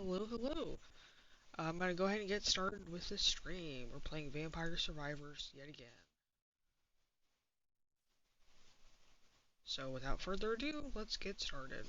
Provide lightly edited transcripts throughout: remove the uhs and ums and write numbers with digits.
Hello, hello. I'm gonna go ahead and get started with this stream. We're playing Vampire Survivors yet again. So without further ado, let's get started.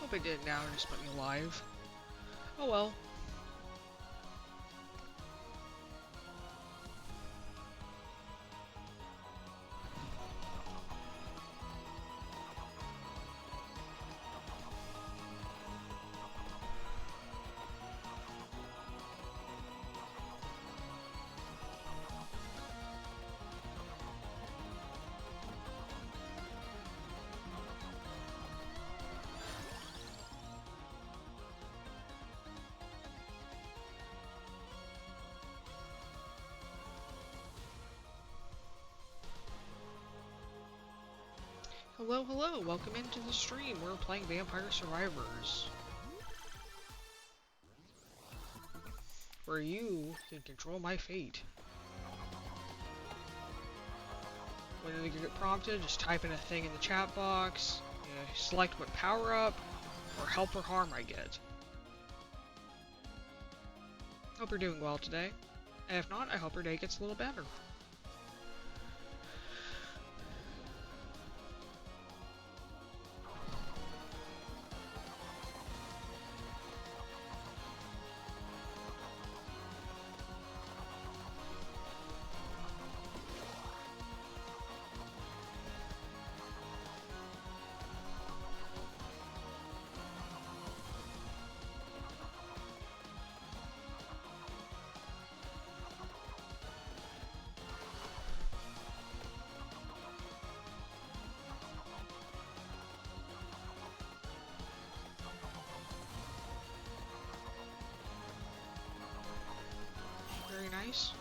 Hope I did it now, just put me live. Oh well. Hello, hello. Welcome into the stream. We're playing Vampire Survivors, where you can control my fate. When you get prompted, just type in a thing in the chat box. Select what power up or help or harm I get. Hope you're doing well today. And if not, I hope your day gets a little better. Very nice.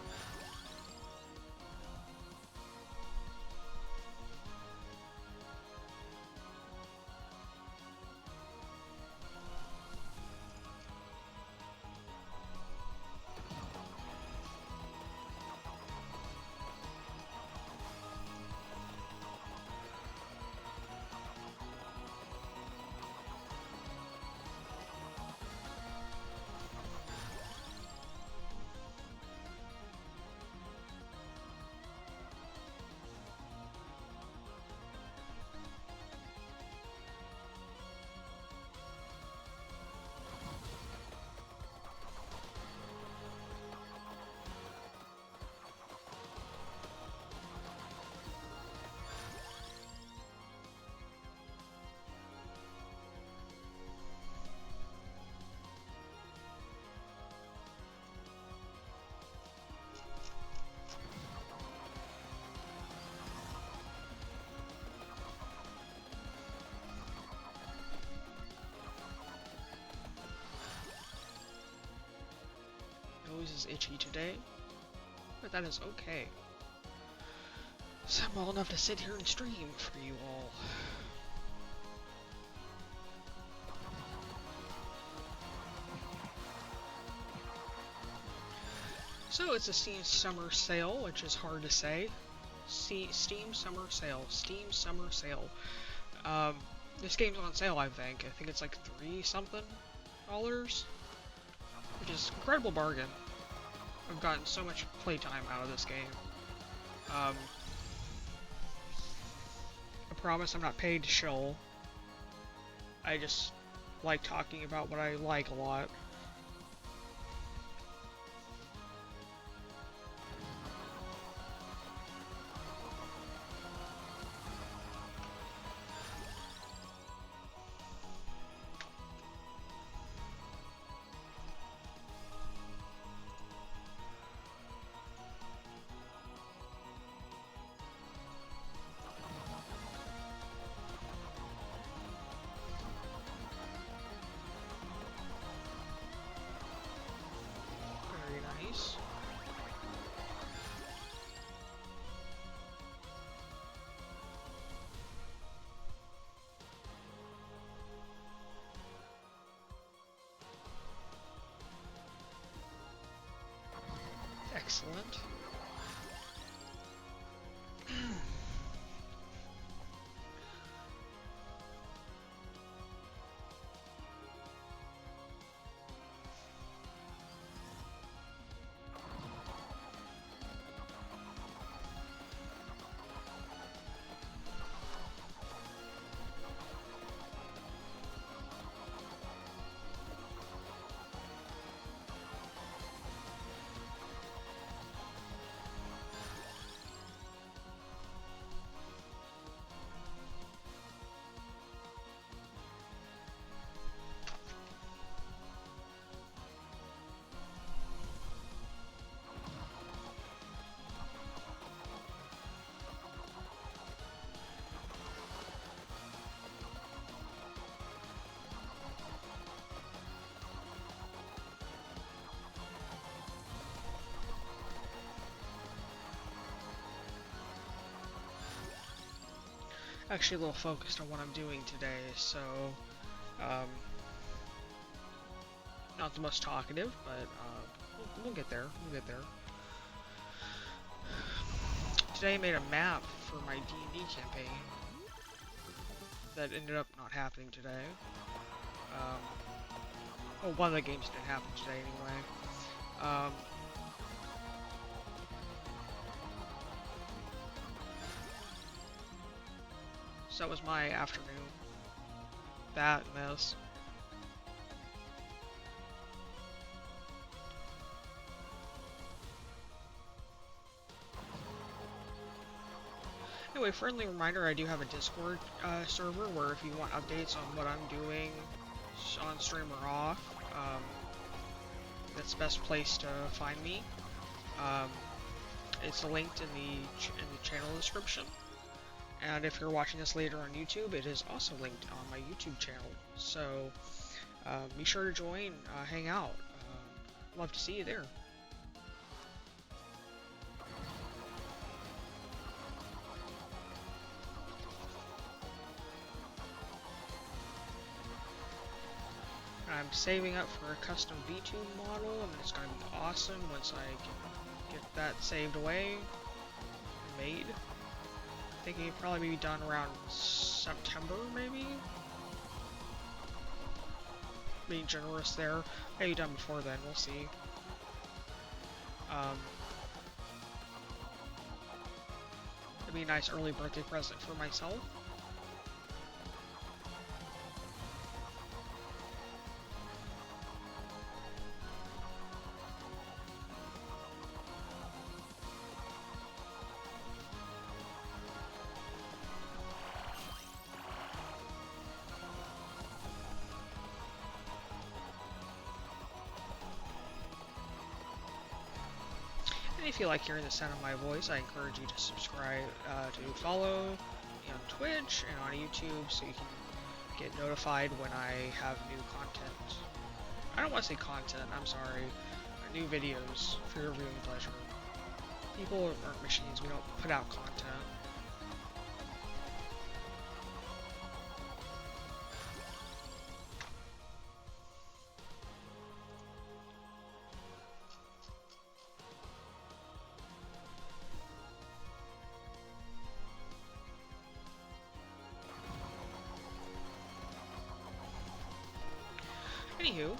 nose is itchy today, but that is okay. So I'm well enough to sit here and stream for you all. So it's a Steam Summer Sale, which is hard to say. Steam Summer Sale. Steam Summer Sale. This game's on sale, I think. I think it's like $3-something, which is an incredible bargain. I've gotten so much playtime out of this game. I promise I'm not paid to shill. I just like talking about what I like a lot. Excellent. Actually a little focused on what I'm doing today, so not the most talkative, but we'll get there. We'll get there. Today I made a map for my D&D campaign that ended up not happening today. Well, one of the games didn't happen today anyway. So that was my afternoon. That and this. Anyway, friendly reminder, I do have a Discord server where if you want updates on what I'm doing on stream or off, that's the best place to find me. It's linked in the channel description. And if you're watching this later on YouTube, it is also linked on my YouTube channel. So be sure to join, hang out. Love to see you there. I'm saving up for a custom V2 model, and it's going to be awesome once I can get that saved away and made. I think it'll probably be done around September, maybe? Being generous there. Maybe done before then, we'll see. It'd be a nice early birthday present for myself. If you like hearing the sound of my voice, I encourage you to subscribe, to follow me on Twitch and on YouTube so you can get notified when I have new content. I don't want to say content, I'm sorry. new videos for your viewing pleasure. People aren't machines, we don't put out content. Anywho,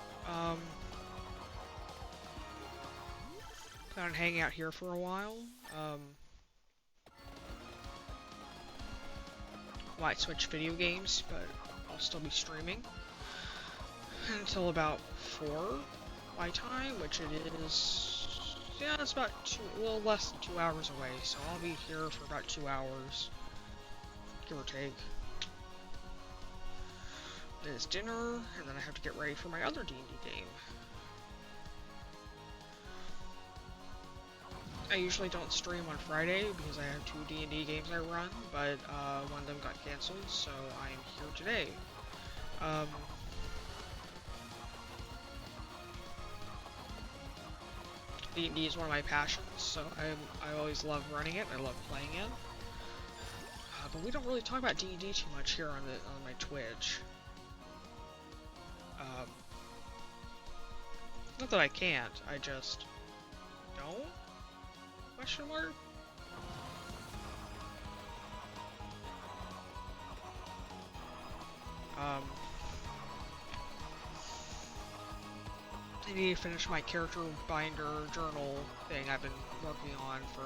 plan on hanging out here for a while. Might switch video games, but I'll still be streaming until about 4 my time, which it is, yeah, it's about a little less than 2 hours away, so I'll be here for about 2 hours, give or take. Then it's dinner, and then I have to get ready for my other D&D game. I usually don't stream on Friday because I have 2 D&D games I run, but one of them got cancelled, so I am here today. D&D is one of my passions, so I always love running it. I love playing it. But we don't really talk about D&D too much here on my Twitch. Not that I can't, I just don't? Question mark? I need to finish my character binder journal thing I've been working on for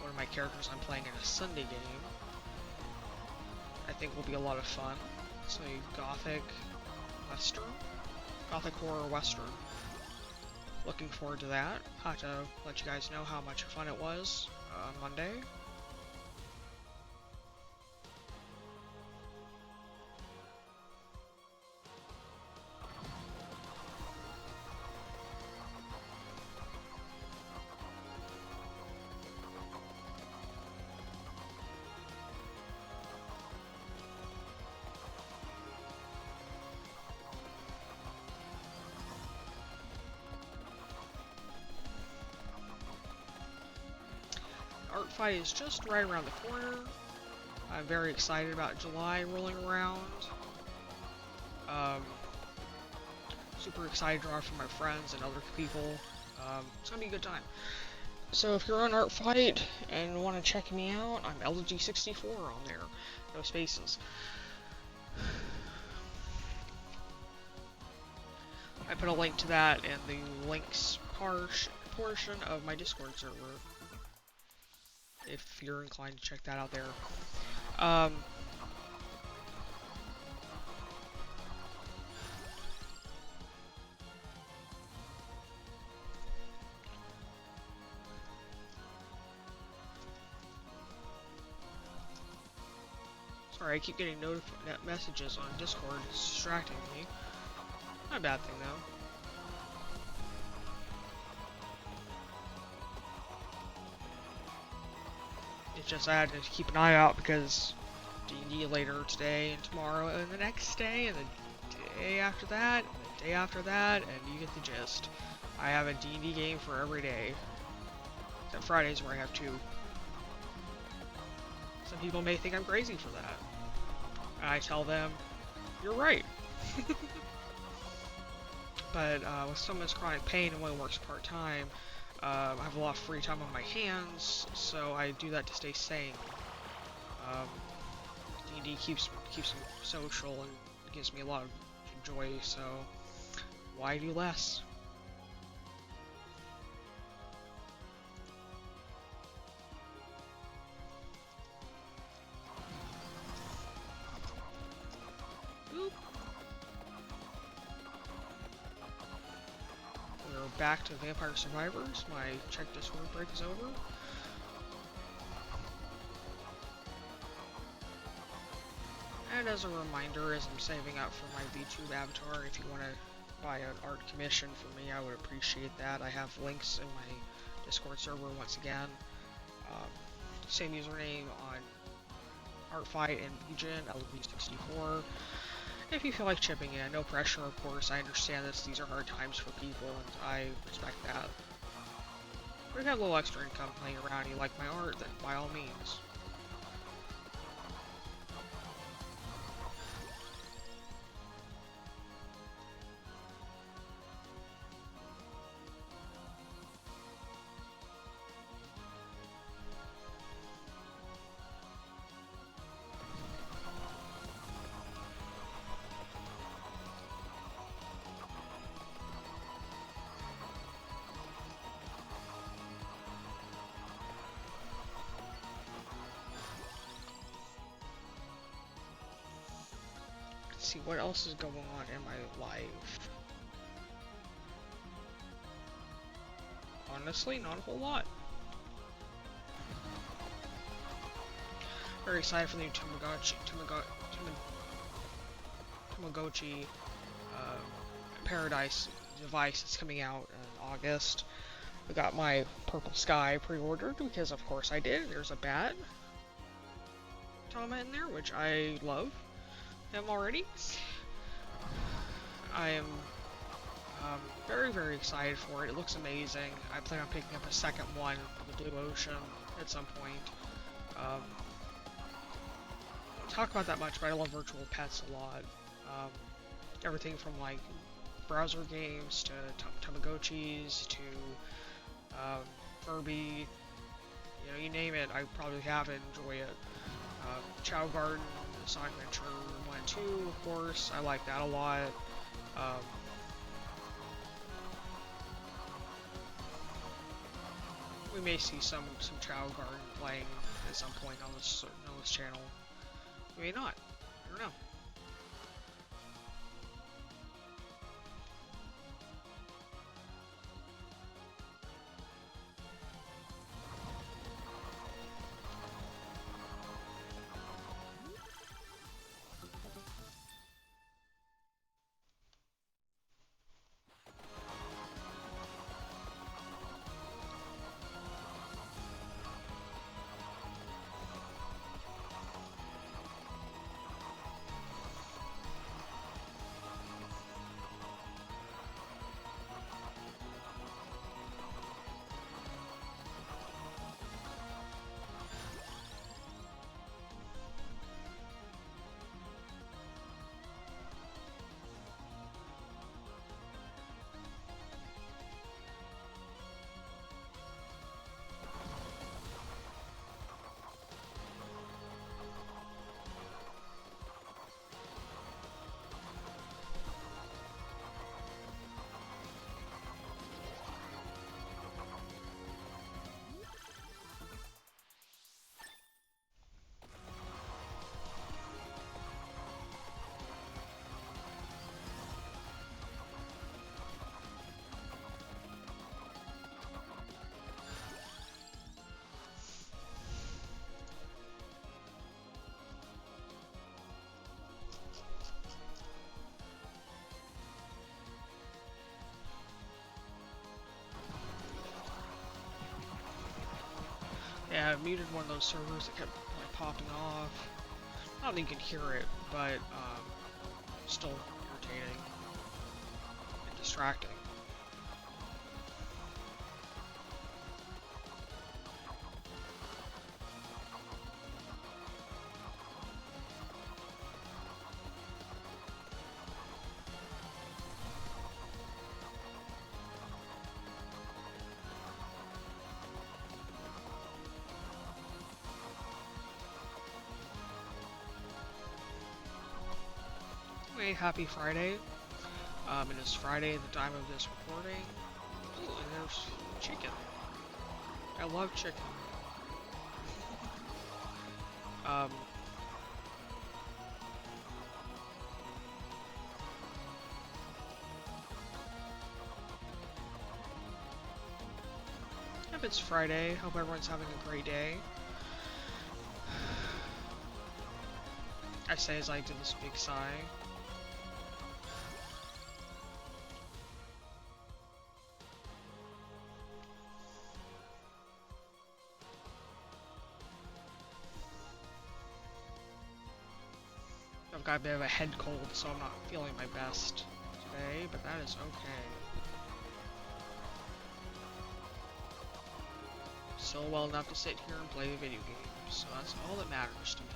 one of my characters I'm playing in a Sunday game. I think will be a lot of fun. It's a gothic western? Gothic horror western. Looking forward to that. Have to let you guys know how much fun it was on Monday. Art Fight is just right around the corner. I'm very excited about July rolling around. Super excited to draw from my friends and other people. It's gonna be a good time. So if you're on Art Fight and want to check me out, I'm LG64 on there. No spaces. I put a link to that in the links portion of my Discord server, if you're inclined to check that out there. Sorry, I keep getting messages on Discord. It's distracting me. Not a bad thing, though. It's just I had to keep an eye out because D&D later today and tomorrow and the next day and the day after that and the day after that, and you get the gist. I have a D&D game for every day. Except Fridays where I have 2. Some people may think I'm crazy for that. And I tell them, you're right. But with someone's chronic pain and one works part-time, I have a lot of free time on my hands, so I do that to stay sane. D&D keeps me social and gives me a lot of joy, so why do less? Boop. We're back to Vampire Survivors. My check Discord break is over. And as a reminder, as I'm saving up for my VTube avatar, if you want to buy an art commission for me, I would appreciate that. I have links in my Discord server once again. Same username on Artfight and Legion, LB64. if you feel like chipping in, no pressure, of course. I understand this; these are hard times for people, and I respect that. But if you have a little extra income playing around, and you like my art, then by all means. Let's see what else is going on in my life. Honestly, not a whole lot. Very excited for the new Tamagotchi Paradise device that's coming out in August. I got my Purple Sky pre-ordered because, of course, I did. There's a bat Tama in there, which I love him already. I am very, very excited for it. It looks amazing. I plan on picking up a second one for the Blue Ocean at some point. Don't talk about that much, but I love virtual pets a lot. Everything from like browser games to Tamagotchis to Furby, you know, you name it, I probably have it, enjoy it. Chow Garden, Sonic Adventure 1 and 2, of course, I like that a lot. We may see some Chow Garden playing at some point on this channel. We may not. I don't know. Yeah, I muted one of those servers that kept like popping off. I don't think you can hear it, but still irritating and distracting. Anyway, happy Friday. It is Friday at the time of this recording. Ooh, and there's chicken. I love chicken. If it's Friday, hope everyone's having a great day. I say as I do this big sigh. I've got a bit of a head cold, so I'm not feeling my best today, but that is okay. Still well enough to sit here and play a video game, so that's all that matters to me.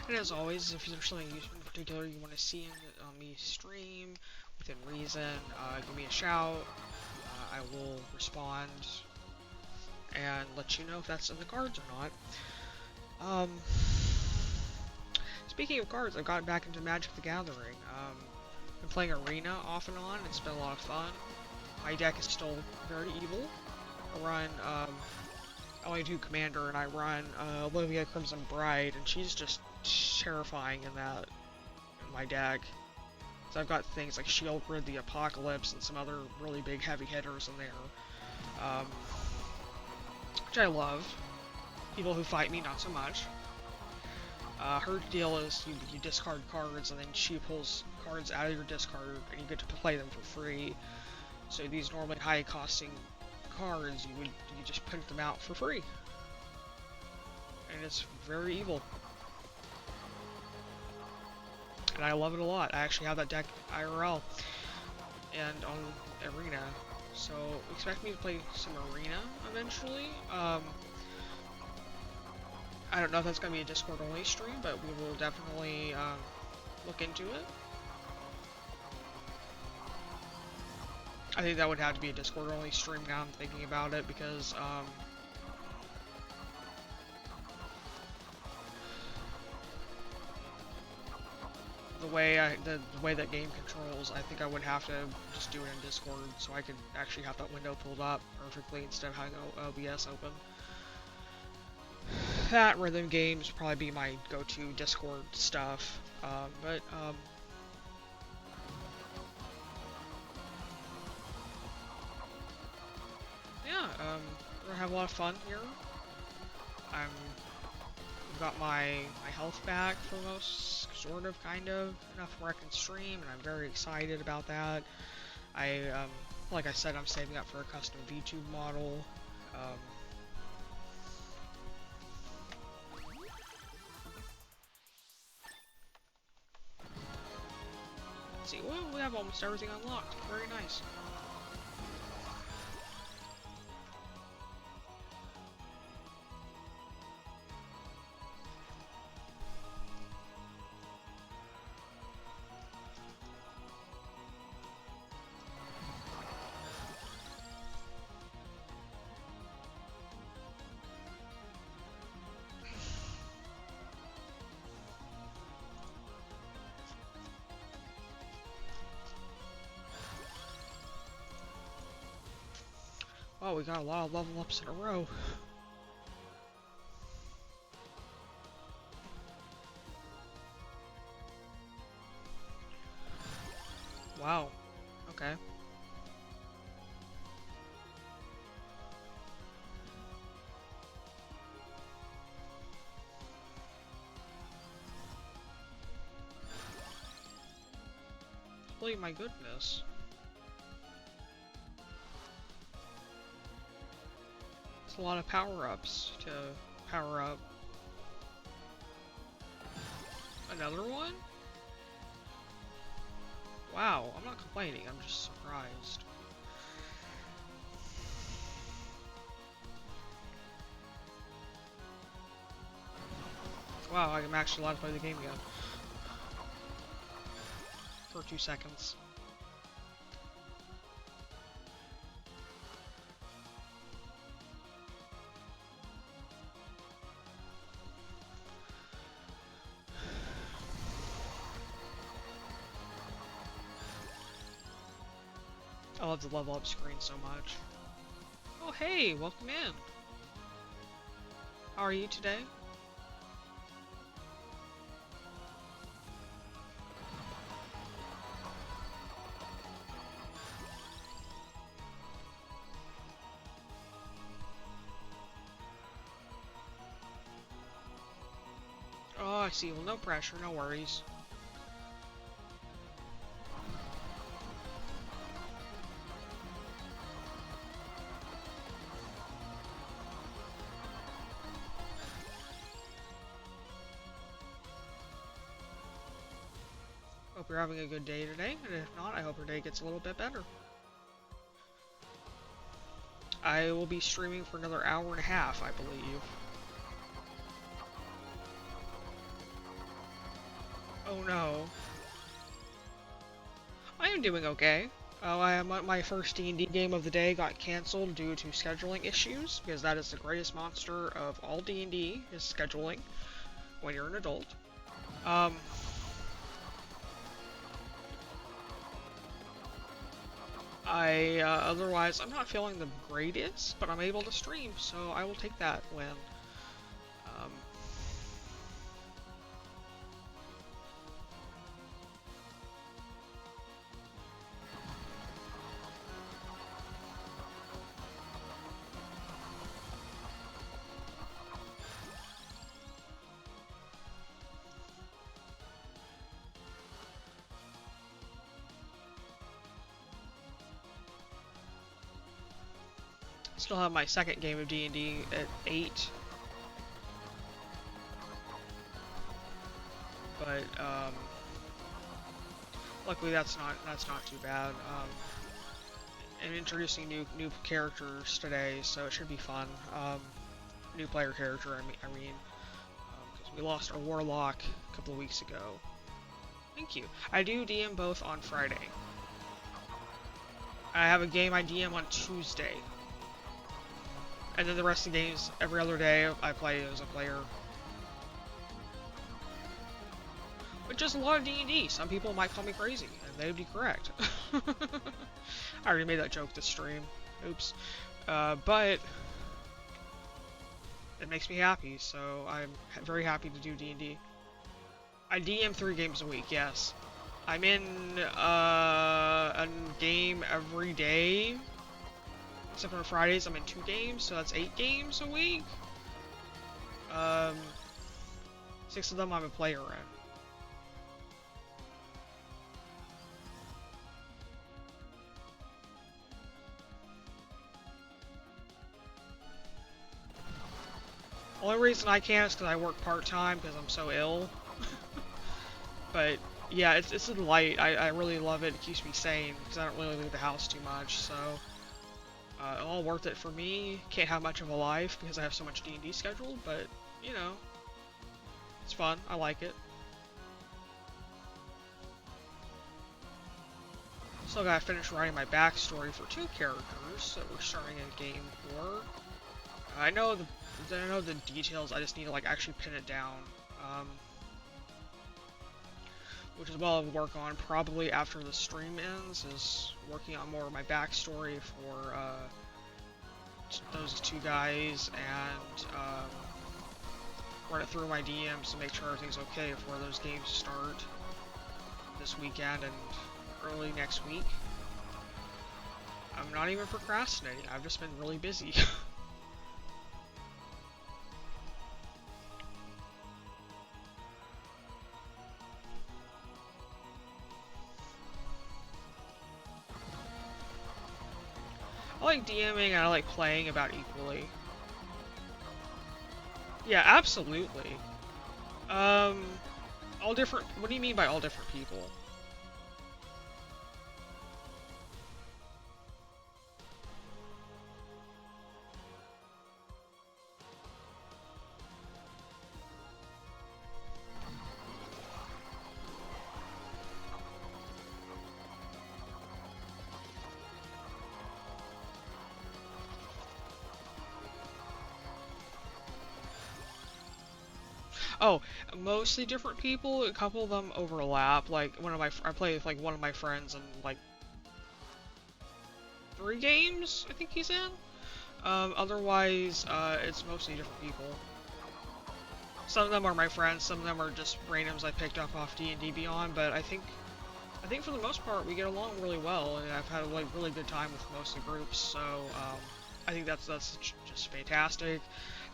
And as always, if there's something in particular you want to see on me stream, within reason, give me a shout. I will respond and let you know if that's in the cards or not. Speaking of cards, I've gotten back into Magic the Gathering. Been playing Arena off and on. It's been a lot of fun. My deck is still very evil. I run, I only do Commander, and I run Olivia Crimson Bride, and she's just terrifying in my deck. So I've got things like Shield Grid the Apocalypse and some other really big heavy hitters in there, which I love. People who fight me, not so much. Her deal is you discard cards, and then she pulls cards out of your discard, and you get to play them for free. So these normally high-costing cards, you just print them out for free, and it's very evil. And I love it a lot. I actually have that deck IRL and on Arena, so expect me to play some Arena eventually. I don't know if that's going to be a Discord only stream, but we will definitely look into it. I think that would have to be a Discord only stream now I'm thinking about it, because the way that game controls, I think I would have to just do it in Discord so I could actually have that window pulled up perfectly instead of having OBS open. That rhythm games would probably be my go-to Discord stuff, but yeah, we're gonna have a lot of fun here. I've got my health back for the most, sort of, kind of, enough where I can stream, and I'm very excited about that. Like I said, I'm saving up for a custom VTube model. Let's see, well, we have almost everything unlocked. Very nice. Oh, we got a lot of level ups in a row. Wow. Okay. Holy my goodness. A lot of power-ups to power up. Another one? Wow, I'm not complaining, I'm just surprised. Wow, I'm actually allowed to play the game again. For 2 seconds. I love the level up screen so much. Oh hey, welcome in. How are you today? I see. Well, no pressure, no worries. Hope you're having a good day today, and if not, I hope your day gets a little bit better. I will be streaming for another hour and a half, I believe. Oh no. I am doing okay. My first D&D game of the day got cancelled due to scheduling issues, because that is the greatest monster of all D&D, is scheduling, when you're an adult. Otherwise, I'm not feeling the greatest, but I'm able to stream, so I will take that win. Still have my second game of D&D at 8. But, luckily that's not too bad. I'm introducing new characters today, so it should be fun. New player character, I mean, because we lost our warlock a couple of weeks ago. Thank you. I do DM both on Friday. I have a game I DM on Tuesday. And then the rest of the games, every other day, I play as a player. Which is a lot of D&D. Some people might call me crazy, and they would be correct. I already made that joke this stream. Oops. But it makes me happy, so I'm very happy to do D&D. I DM 3 games a week, yes. I'm in a game every day. Except for Fridays, I'm in 2 games, so that's 8 games a week. 6 of them I'm a player in. Only reason I can't is because I work part-time because I'm so ill. But yeah, it's a delight. I really love it. It keeps me sane because I don't really leave the house too much, so all worth it for me. Can't have much of a life because I have so much D&D scheduled, but you know, it's fun. I like it. Still gotta finish writing my backstory for 2 characters that we're starting a game for. I know the details. I just need to like actually pin it down. Which is what I'll work on probably after the stream ends, is working on more of my backstory for those 2 guys, and run it through my DMs to make sure everything's okay before those games start this weekend and early next week. I'm not even procrastinating, I've just been really busy. I like DMing and I like playing about equally. Yeah, absolutely. All different. What do you mean by all different people? Oh, mostly different people. A couple of them overlap. Like I play with like one of my friends and like 3 games. I think he's in. Otherwise, it's mostly different people. Some of them are my friends. Some of them are just randoms I picked up off D&D Beyond. But I think for the most part we get along really well, and I've had like really good time with most of the groups. So I think that's just fantastic.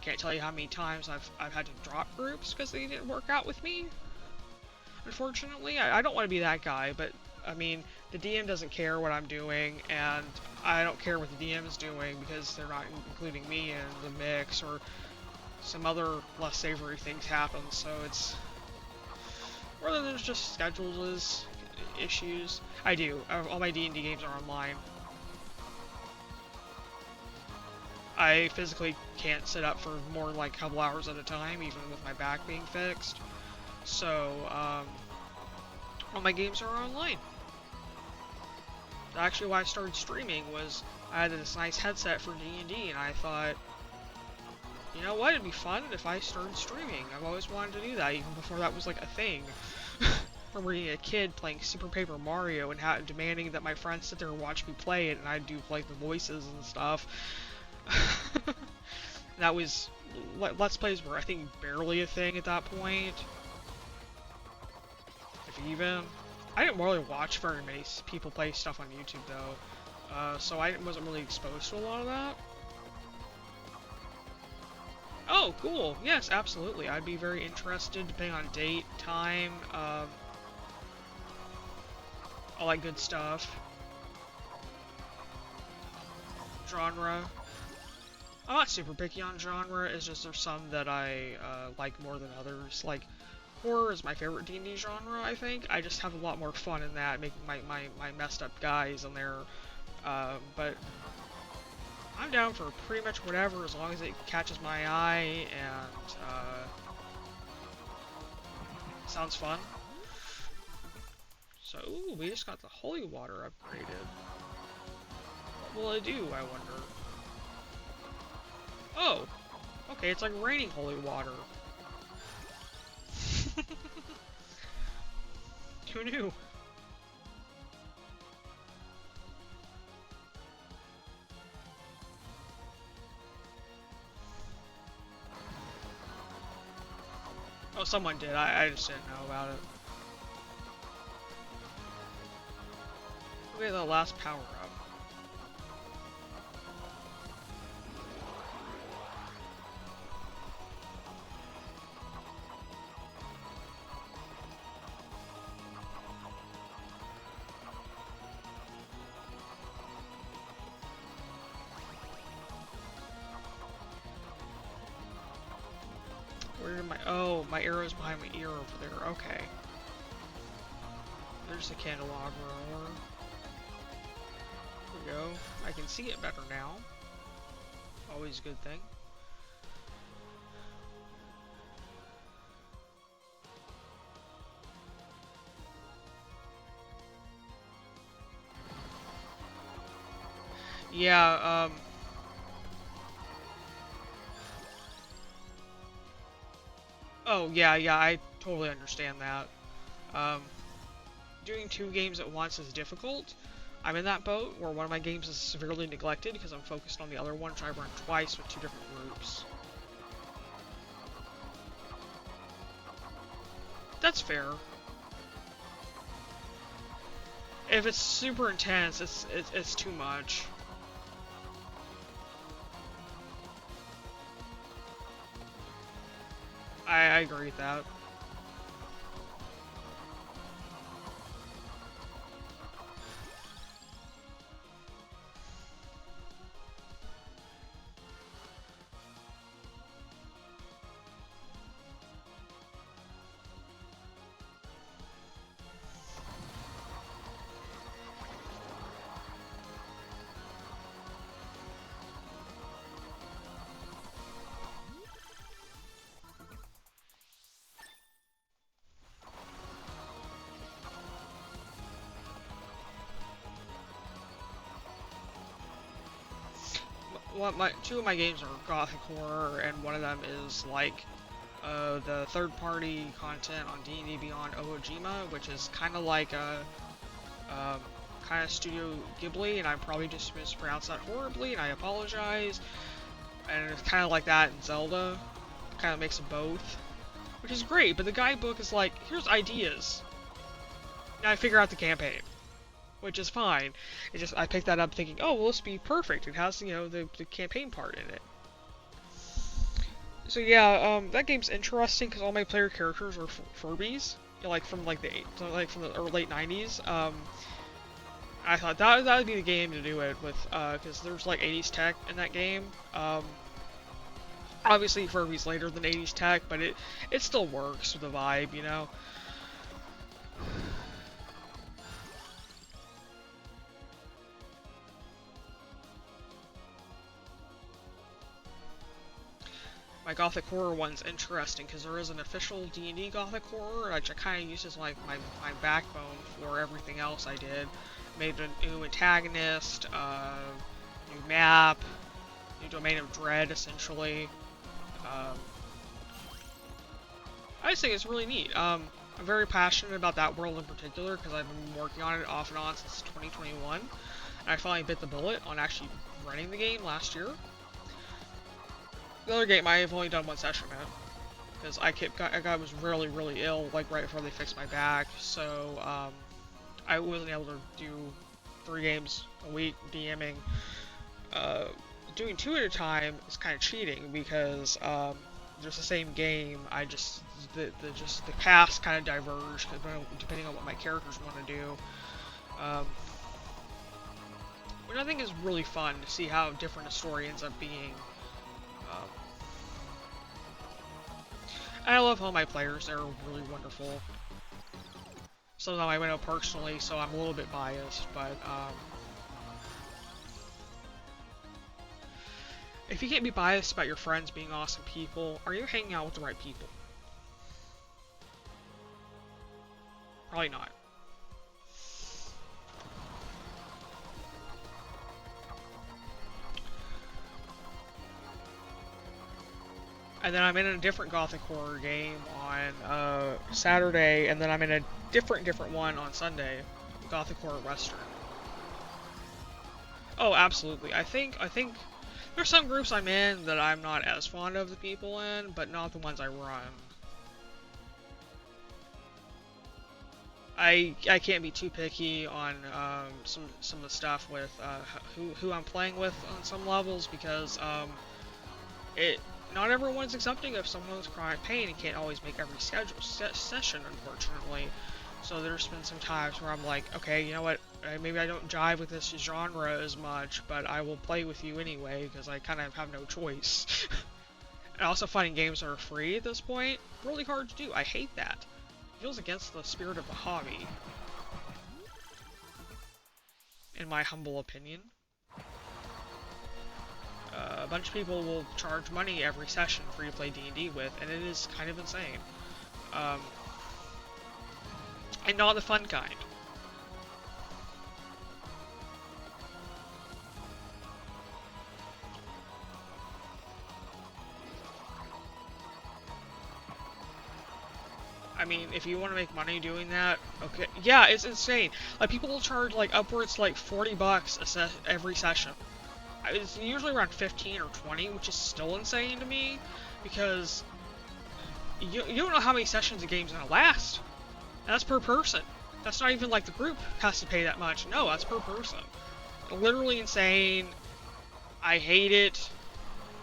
Can't tell you how many times I've had to drop groups because they didn't work out with me. Unfortunately, I don't want to be that guy, but I mean, the DM doesn't care what I'm doing, and I don't care what the DM is doing because they're not including me in the mix, or some other less savory things happen. So it's whether there's just schedules issues. I do. All my D&D games are online. I physically can't sit up for more than like a couple hours at a time, even with my back being fixed. So, all my games are online. Actually, why I started streaming was I had this nice headset for D&D, and I thought, you know what, it'd be fun if I started streaming. I've always wanted to do that, even before that was like a thing. I remember being a kid playing Super Paper Mario and demanding that my friends sit there and watch me play it, and I'd do like the voices and stuff. That was, Let's Plays were, I think, barely a thing at that point. If even. I didn't really watch very many people play stuff on YouTube, though. So I wasn't really exposed to a lot of that. Oh, cool. Yes, absolutely. I'd be very interested, depending on date, time, all that good stuff. Genre. I'm not super picky on genre, it's just there's some that I like more than others. Like, horror is my favorite D&D genre, I think. I just have a lot more fun in that, making my messed up guys in there. But I'm down for pretty much whatever, as long as it catches my eye and sounds fun. So, ooh, we just got the holy water upgraded. What will it do, I wonder? Oh! Okay, it's like raining holy water. Who knew? Oh, someone did. I just didn't know about it. Look at the last power up. Where am I? Oh, my arrow's behind my ear over there. Okay. There's the candelabra. There we go. I can see it better now. Always a good thing. Yeah, oh, yeah, I totally understand that. Doing 2 games at once is difficult. I'm in that boat where one of my games is severely neglected because I'm focused on the other one, which I run twice with 2 different groups. That's fair. If it's super intense, it's too much. I agree with that. Well, 2 of my games are gothic horror, and one of them is like the third-party content on D&D Beyond Ojima, which is kind of like a kind of Studio Ghibli, and I probably just mispronounced that horribly, and I apologize. And it's kind of like that in Zelda, kind of makes of both, which is great. But the guidebook is like, here's ideas. Now I figure out the campaign, which is fine. It's just I picked that up thinking, oh, well, this will be perfect. It has, you know, the campaign part in it. So yeah, that game's interesting because all my player characters are Furbies, you know, like from like from the late '90s. I thought that would be the game to do it with, because there's like '80s tech in that game. Obviously Furby's later than '80s tech, but it still works with the vibe, you know. My Gothic horror one's interesting because there is an official D&D Gothic horror, which I kind of use as like my backbone for everything else I did. Made a new antagonist, new map, new domain of dread, essentially. Um, I just think it's really neat. I'm very passionate about that world in particular because I've been working on it off and on since 2021. And I finally bit the bullet on actually running the game last year. The other game I've only done one session at because I was really ill like right before they fixed my back, so I wasn't able to do 3 games a week DMing. Uh, Doing 2 at a time is kind of cheating because just the same game. I just the paths kind of diverge depending on what my characters want to do. Um, which I think is really fun to see how different a story ends up being. Um, and I love how my players, they're really wonderful. Some of them I know personally, so I'm a little bit biased, but if you can't be biased about your friends being awesome people, are you hanging out with the right people? Probably not. And then I'm in a different Gothic horror game on Saturday, and then I'm in a different one on Sunday, Gothic horror Western. Oh, absolutely. I think there's some groups I'm in that I'm not as fond of the people in, but not the ones I run. I can't be too picky on some of the stuff with who I'm playing with on some levels because it not everyone's accepting of someone's chronic pain and can't always make every session, unfortunately. So there's been some times where I'm like, okay, you know what, maybe I don't jive with this genre as much, but I will play with you anyway because I kind of have no choice. And also finding games that are free at this point, really hard to do. I hate that. It feels against the spirit of the hobby, in my humble opinion. A bunch of people will charge money every session for you to play D&D with, and it is kind of insane. Um, and not the fun kind. I mean, if you want to make money doing that, okay. Yeah, it's insane. Like, people will charge, like, upwards, like, $40 every session. It's usually around 15 or 20, which is still insane to me, because you don't know how many sessions a game's gonna last. And that's per person. That's not even like the group has to pay that much. No, that's per person. Literally insane. I hate it.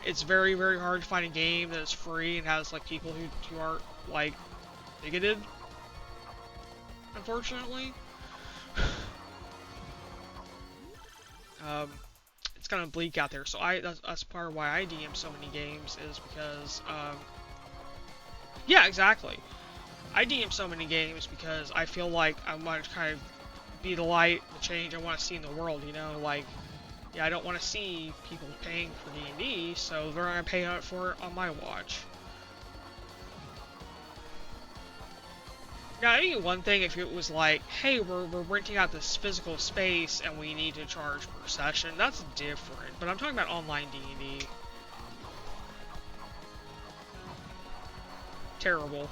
It's very hard to find a game that is free and has like people who aren't like bigoted, unfortunately. It's kind of bleak out there. So that's part of why I DM so many games is because yeah, exactly. I DM so many games because I feel like I want to kind of be the light, the change I want to see in the world, you know, like, yeah, I don't want to see people paying for D&D, so they're not going to pay out for it on my watch. Now, it'd be one thing if it was like, hey, we're renting out this physical space and we need to charge per session. That's different, but I'm talking about online D&D. Terrible.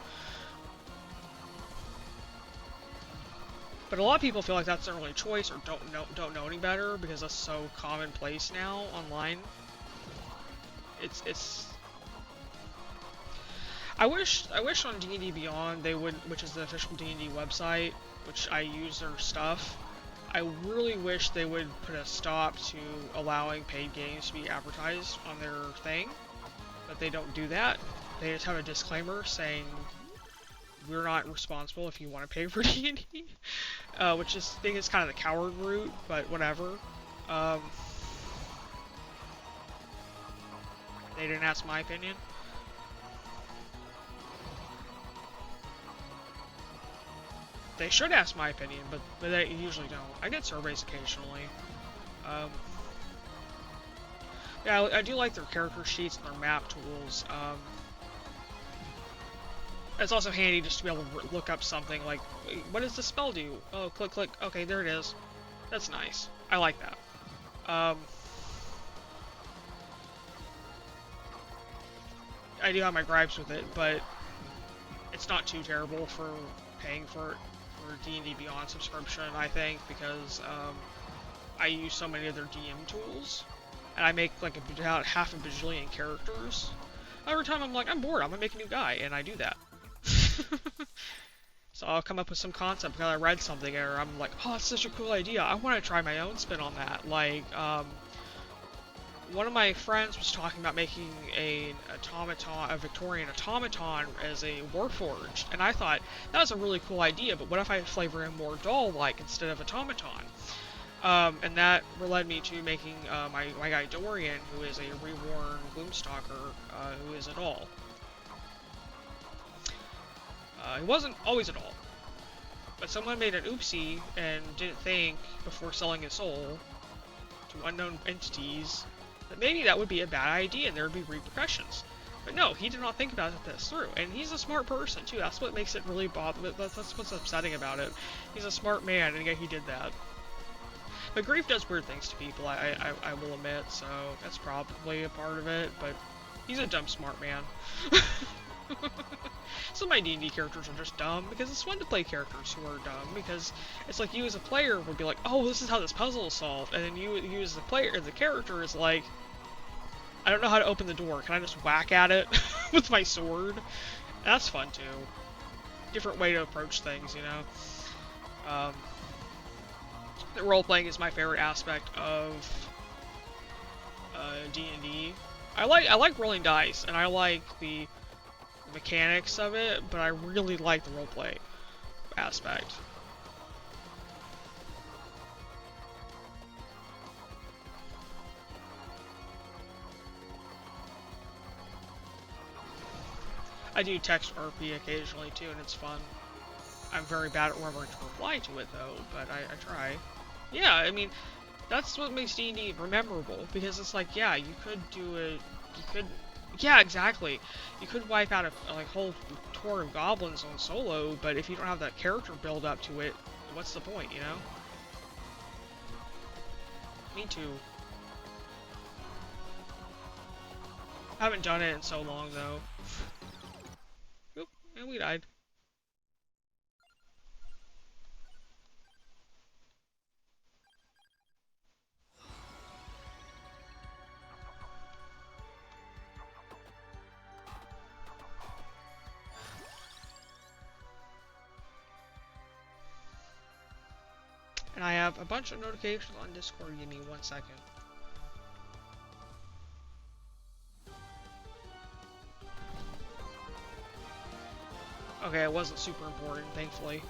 But a lot of people feel like that's their only choice or don't know any better because that's so commonplace now online. It's I wish on D&D Beyond they would, which is the official D&D website, which I use their stuff. I really wish they would put a stop to allowing paid games to be advertised on their thing. but they don't do that. They just have a disclaimer saying we're not responsible if you want to pay for D&D, which is, I think is kind of the coward route, but whatever. Um, they didn't ask my opinion. They should ask my opinion, but they usually don't. I get surveys occasionally. Yeah, I do like their character sheets and their map tools. It's also handy just to be able to look up something like, what does the spell do? Oh, click, click. Okay, there it is. That's nice. I like that. I do have my gripes with it, but it's not too terrible for paying for D&D Beyond subscription, I think, because I use so many of their DM tools, and I make like about half a bajillion characters. Every time I'm like, I'm bored, I'm gonna make a new guy, and I do that. So I'll come up with some concept because I read something, or I'm like, oh, that's such a cool idea. I want to try my own spin on that. Like, one of my friends was talking about making a Victorian automaton as a Warforged, and I thought that was a really cool idea. But what if I flavor him more doll-like instead of automaton? And that led me to making my guy Dorian, who is a reworn Gloomstalker, who is a doll. He wasn't always a doll, but someone made an oopsie and didn't think before selling his soul to unknown entities that maybe that would be a bad idea and there would be repercussions. But no, he did not think about this through, and he's a smart person too. That's what makes it really bother. That's what's upsetting about it. He's a smart man, and yet he did that. But grief does weird things to people, I will admit, so that's probably a part of it, but he's a dumb smart man. Some of my D&D characters are just dumb, because it's fun to play characters who are dumb, because it's like you as a player would be like, oh, this is how this puzzle is solved, and then you as the player, the character is like, I don't know how to open the door, can I just whack at it with my sword? That's fun too. Different way to approach things, you know? The role-playing is my favorite aspect of D&D. I like rolling dice, and I like the mechanics of it, but I really like the roleplay aspect. I do text RP occasionally too, and it's fun. I'm very bad at remembering to reply to it though, but I try. Yeah, I mean, that's what makes D&D memorable, because it's like, yeah, you could do it, you could, yeah, exactly. You could wipe out a whole tour of goblins on solo, but if you don't have that character build up to it, what's the point, you know? Me too. I haven't done it in so long though. Oop, and we died. And I have a bunch of notifications on Discord. Give me 1 second. Okay, it wasn't super important, thankfully.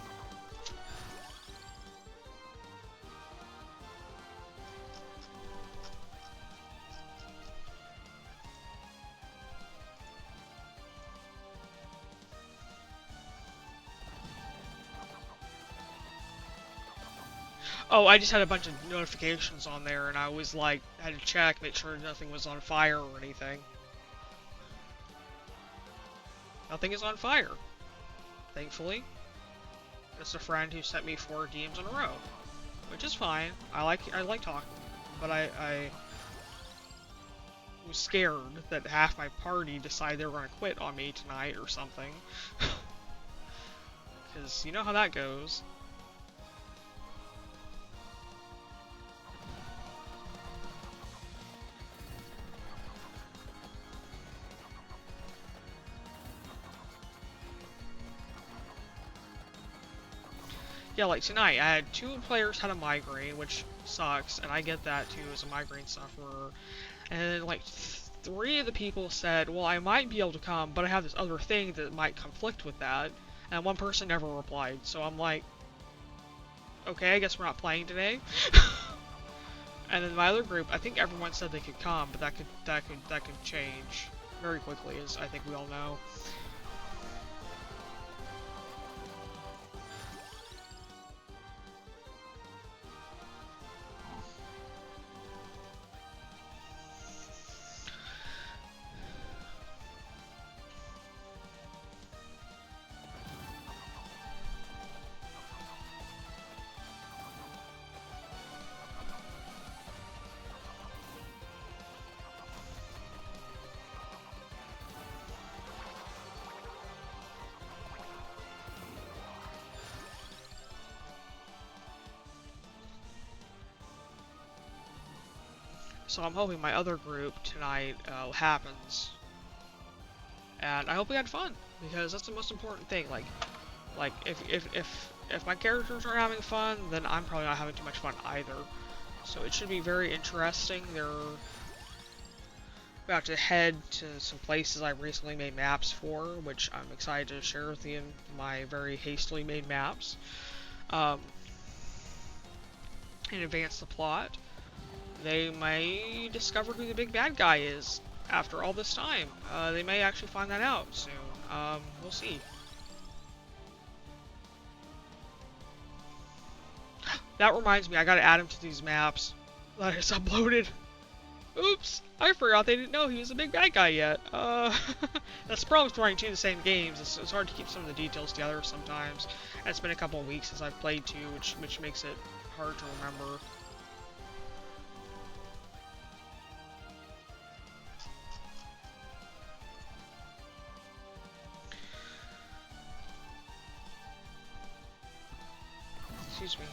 Oh, I just had a bunch of notifications on there, and I was like, had to check, make sure nothing was on fire or anything. Nothing is on fire, thankfully. It's a friend who sent me 4 DMs in a row, which is fine. I like talking, but I was scared that half my party decided they were gonna quit on me tonight or something. Because you know how that goes. Yeah, like tonight, I had 2 players had a migraine, which sucks, and I get that too as a migraine sufferer. And then like 3 of the people said, well, I might be able to come, but I have this other thing that might conflict with that. And one person never replied, so I'm like, okay, I guess we're not playing today. And then my other group, I think everyone said they could come, but that could change very quickly, as I think we all know. So I'm hoping my other group tonight happens, and I hope we had fun, because that's the most important thing. Like if my characters aren't having fun, then I'm probably not having too much fun either. So it should be very interesting. They're about to head to some places I recently made maps for, which I'm excited to share with you in my very hastily made maps, and advance the plot. They may discover who the big bad guy is after all this time. They may actually find that out soon. We'll see. That reminds me, I gotta add him to these maps that I just uploaded. Oops, I forgot they didn't know he was a big bad guy yet. That's the problem with playing 2 of the same games. It's hard to keep some of the details together sometimes. And it's been a couple of weeks since I've played 2, which makes it hard to remember. Excuse me.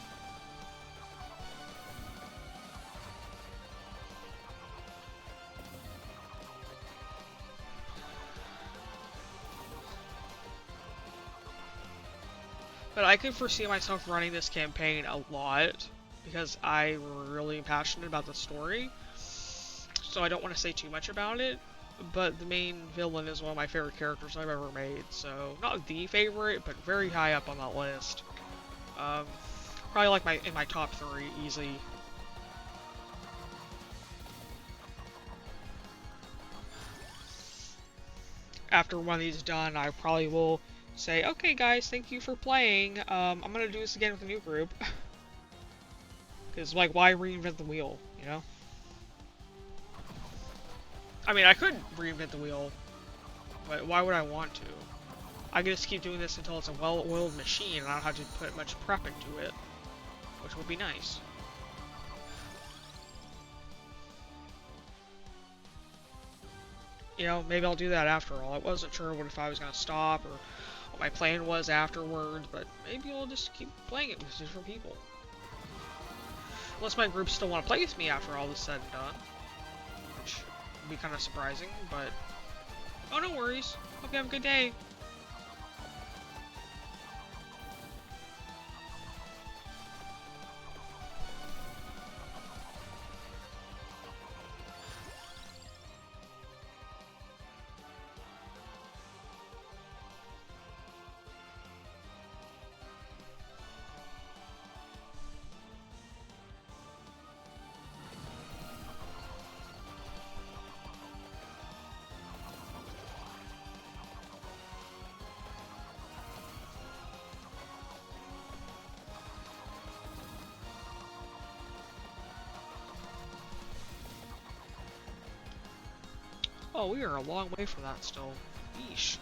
But I could foresee myself running this campaign a lot, because I really am passionate about the story. So I don't want to say too much about it, but the main villain is one of my favorite characters I've ever made. So, not the favorite, but very high up on that list. Probably like in my top 3, easy. After one of these done, I probably will say, okay guys, thank you for playing. I'm gonna do this again with a new group. Because, like, why reinvent the wheel, you know? I mean, I could reinvent the wheel, but why would I want to? I can just keep doing this until it's a well-oiled machine and I don't have to put much prep into it, which would be nice. You know, maybe I'll do that after all. I wasn't sure if I was going to stop or what my plan was afterwards, but maybe I'll just keep playing it with different people. Unless my group still want to play with me after all this said and done, which would be kind of surprising, but oh, no worries. Hope you have a good day. Oh, we are a long way from that still. Yeesh.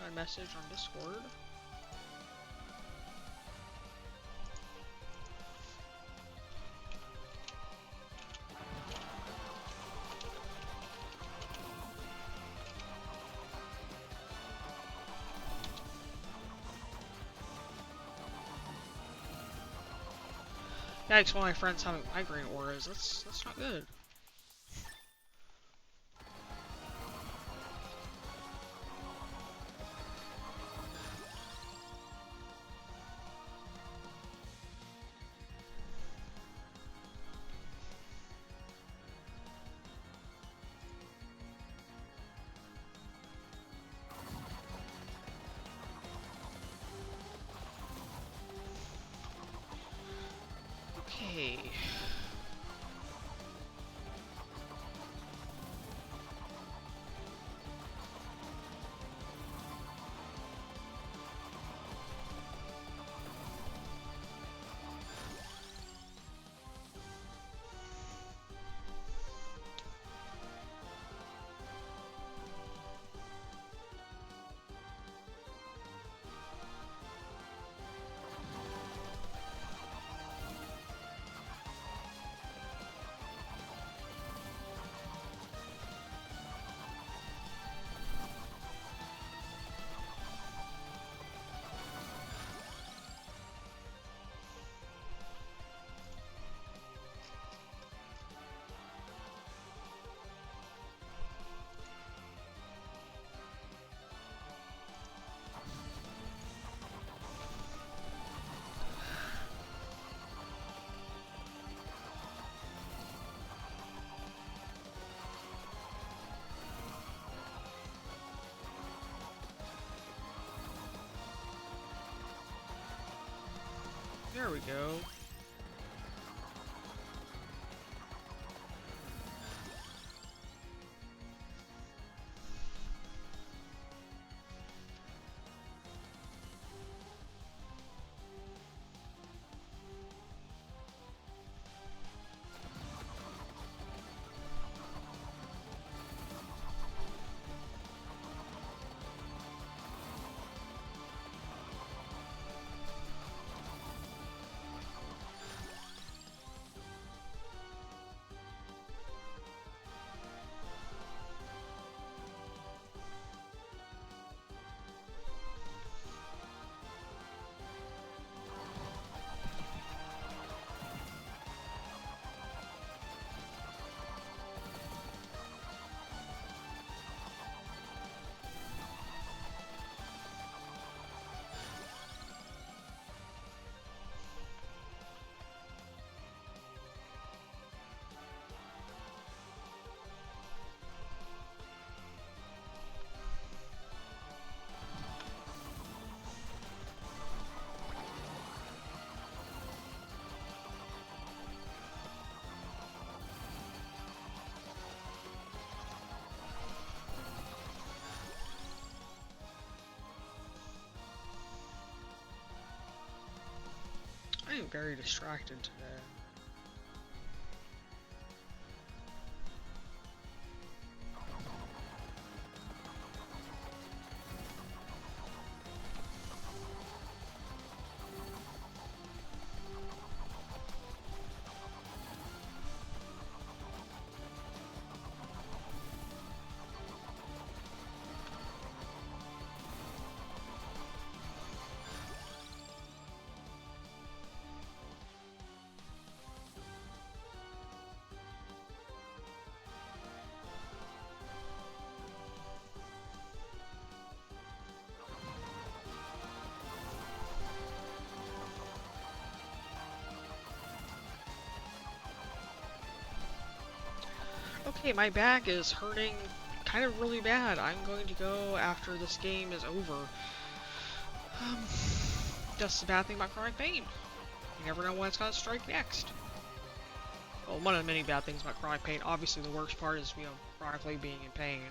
my message on Discord. Yikes, one of my friends having migraine auras. That's not good. Okay. There we go. I am very distracted today. Okay, my back is hurting kind of really bad. I'm going to go after this game is over. Um, that's the bad thing about chronic pain. You never know when it's going to strike next. Well, one of the many bad things about chronic pain. Obviously, the worst part is, chronically being in pain.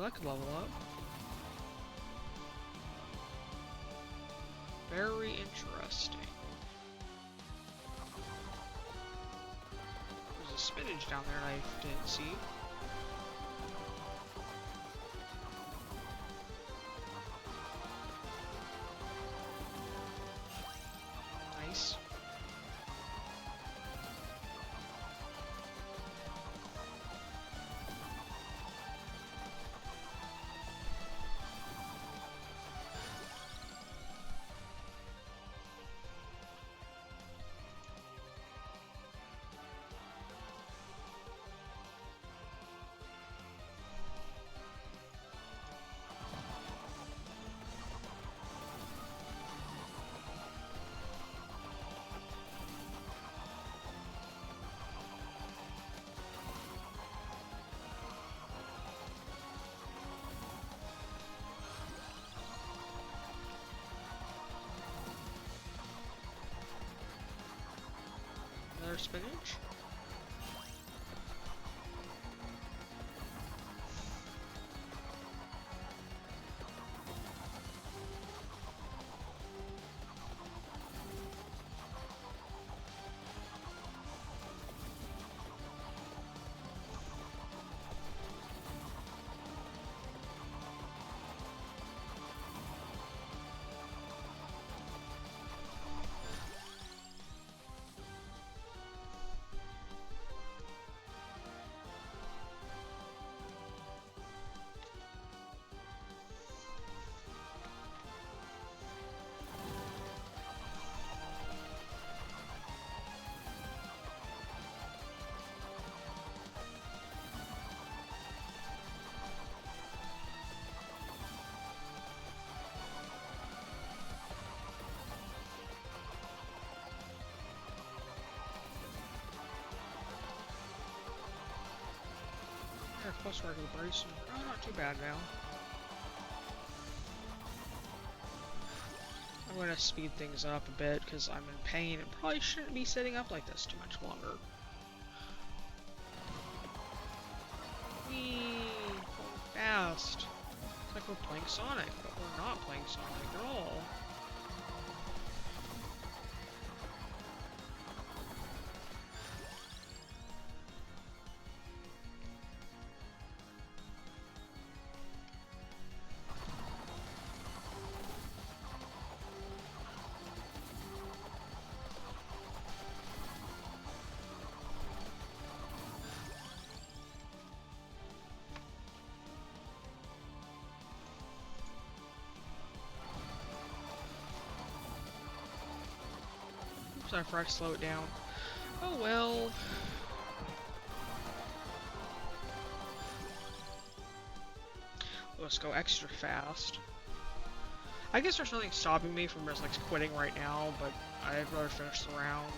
that could level up. Very interesting. There's a spinach down there I didn't see. Nice. Another spinach. Plus regular bracing. Oh, not too bad now. I'm going to speed things up a bit because I'm in pain and probably shouldn't be sitting up like this too much longer. Whee! Going fast. It's like we're playing Sonic, but we're not playing Sonic at all. Sorry for I slow it down. Oh well. Let's go extra fast. I guess there's nothing stopping me from just like quitting right now, but I'd rather finish the round.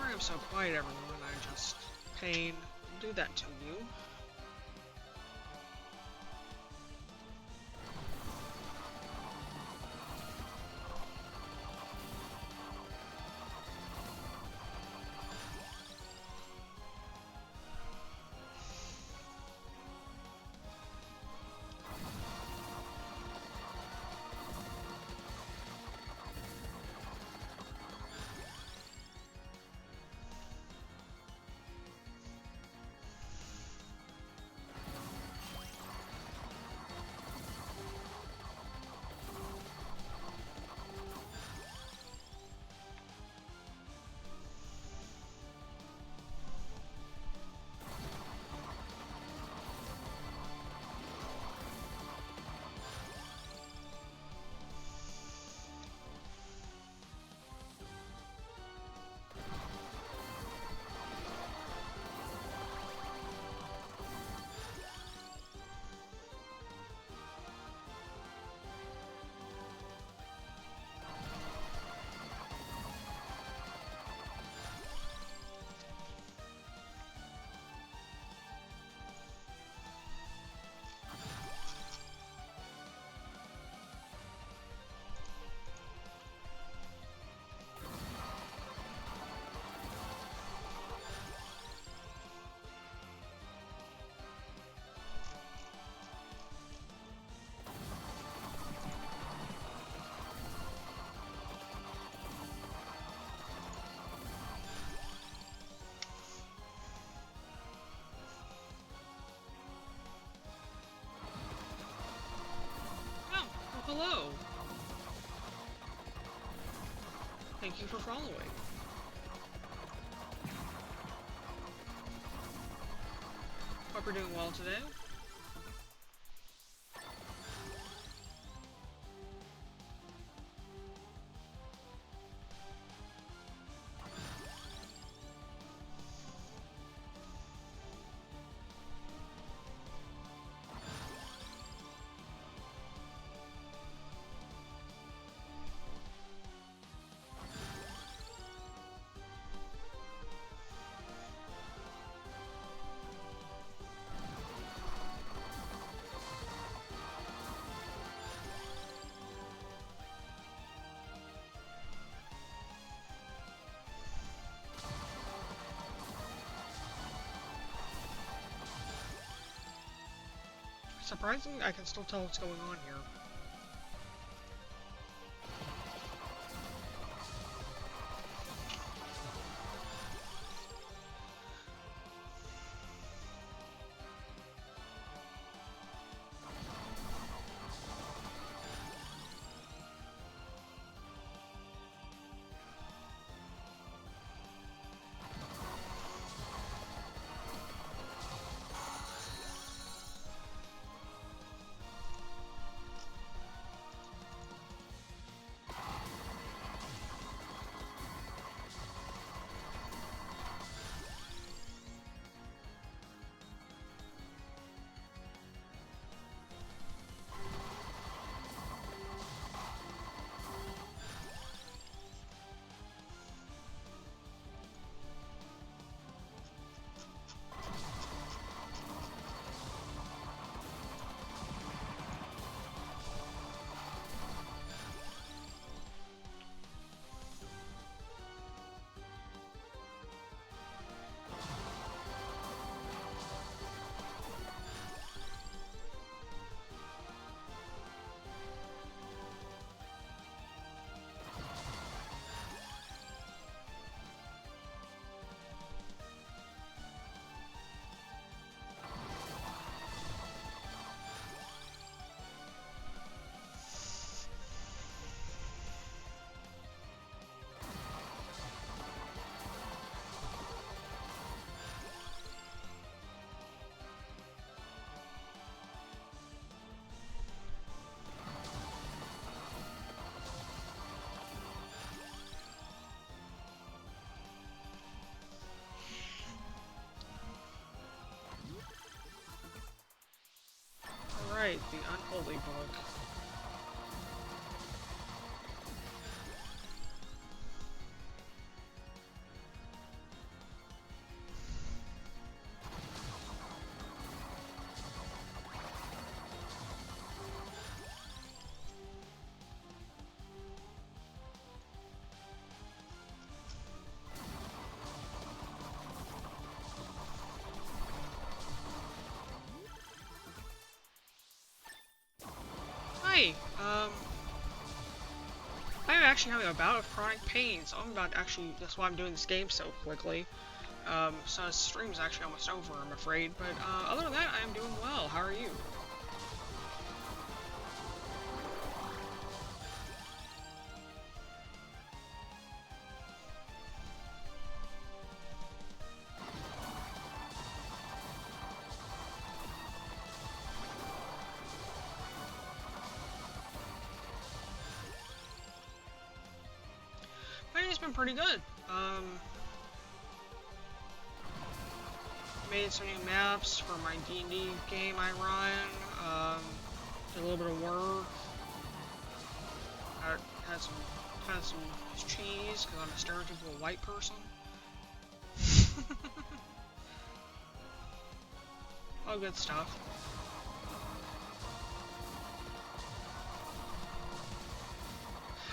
Sorry I'm so quiet, everyone. I just pain do that to you. Oh, well, hello. Thank you for following. Hope you're doing well today. Surprisingly, I can still tell what's going on here. Alright, the Unholy Book. I'm actually having a bout of chronic pain, so that's why I'm doing this game so quickly. So the stream's actually almost over, I'm afraid, but, other than that, I am doing well. How are you? My day's been pretty good. Made some new maps for my D&D game I run. Did a little bit of work. Had some cheese because I'm a stereotypical white person. All good stuff.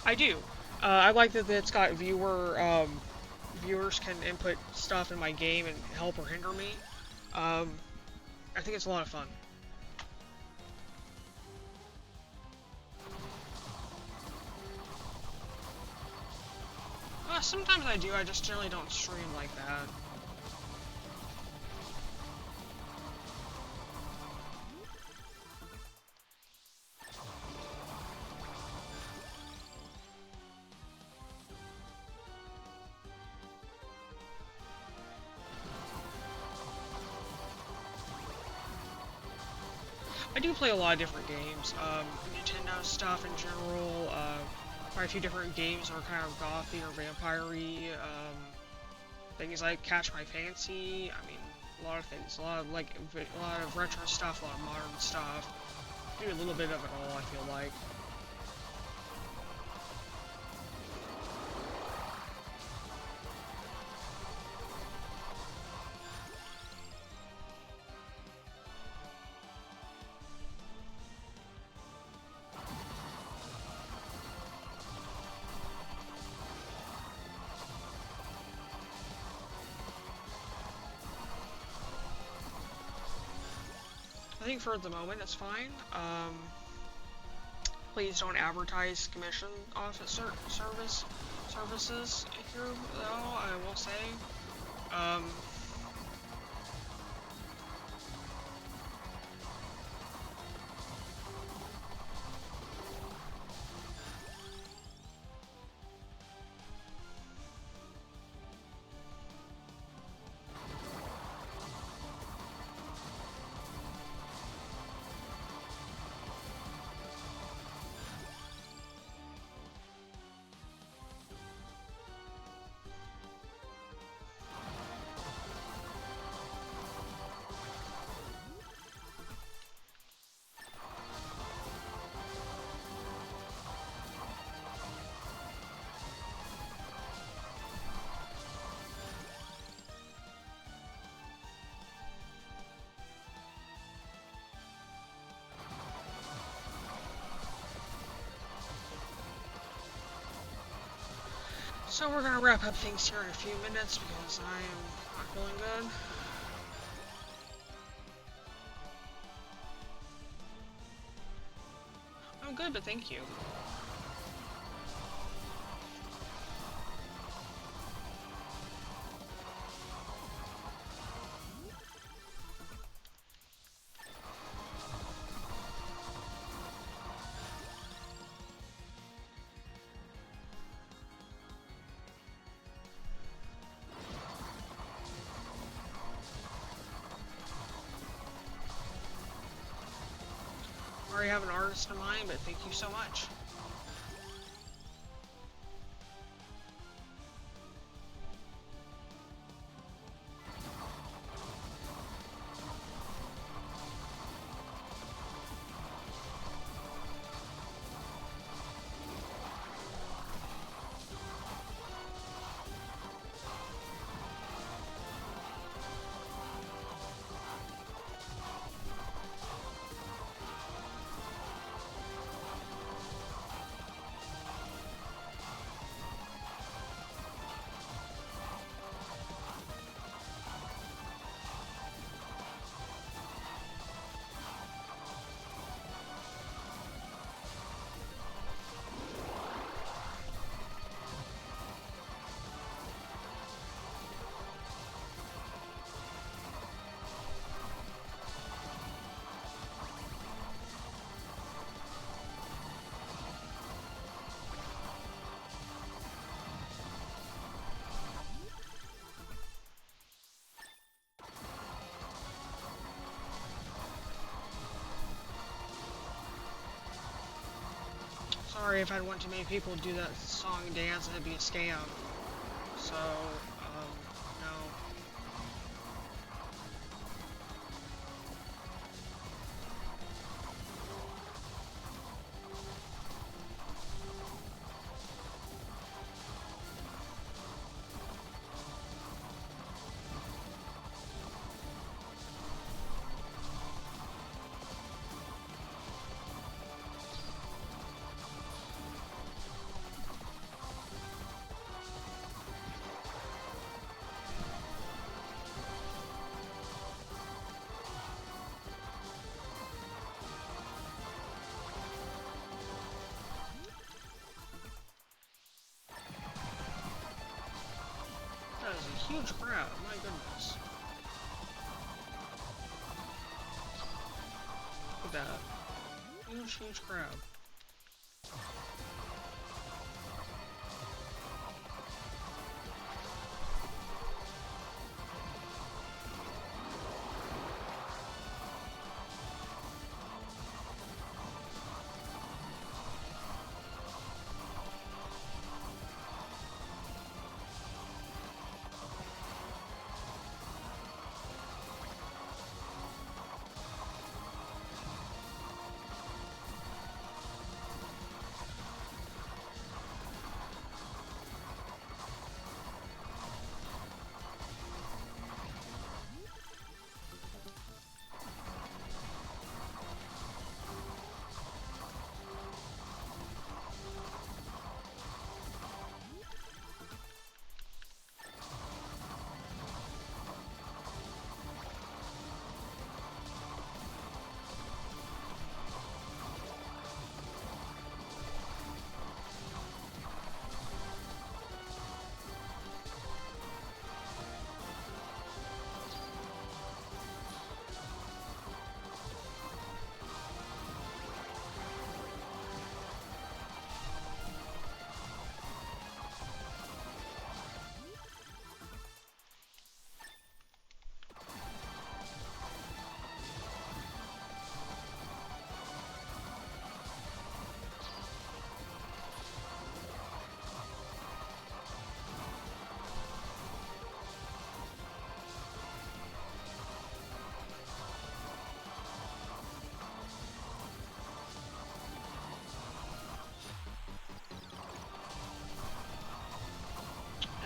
I do. I like that it's got viewers can input stuff in my game and help or hinder me. I think it's a lot of fun. Sometimes I do, I just generally don't stream like that. I do play a lot of different games, Nintendo stuff in general, quite a few different games that are kind of gothy or vampire-y, things like catch my fancy, I mean, a lot of things, a lot of retro stuff, a lot of modern stuff, do a little bit of it all, I feel like. I think for the moment it's fine. Please don't advertise commission services here, though, I will say. So we're gonna wrap up things here in a few minutes because I am not feeling good. I'm good, but thank you. I already have an artist in mind, but thank you so much. sorry if I had one too many people do that song and dance and it'd be a scam. So, no. That is a huge crowd, my goodness. Look at that. Huge, huge crowd.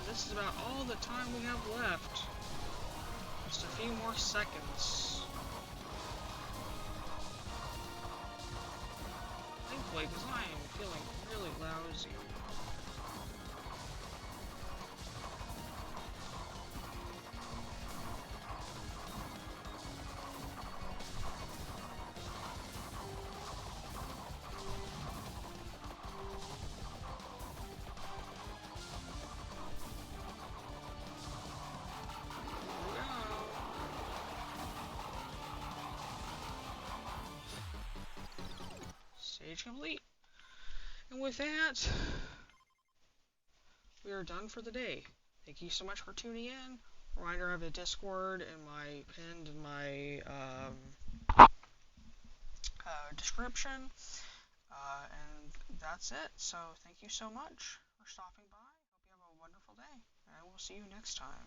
This is about all the time we have left. Just a few more seconds. Thankfully, because I am feeling really lousy. Stage complete. And with that, we are done for the day. Thank you so much for tuning in. Reminder, I have a Discord and my pinned in my description. And that's it. So thank you so much for stopping by. Hope you have a wonderful day. And I will see you next time.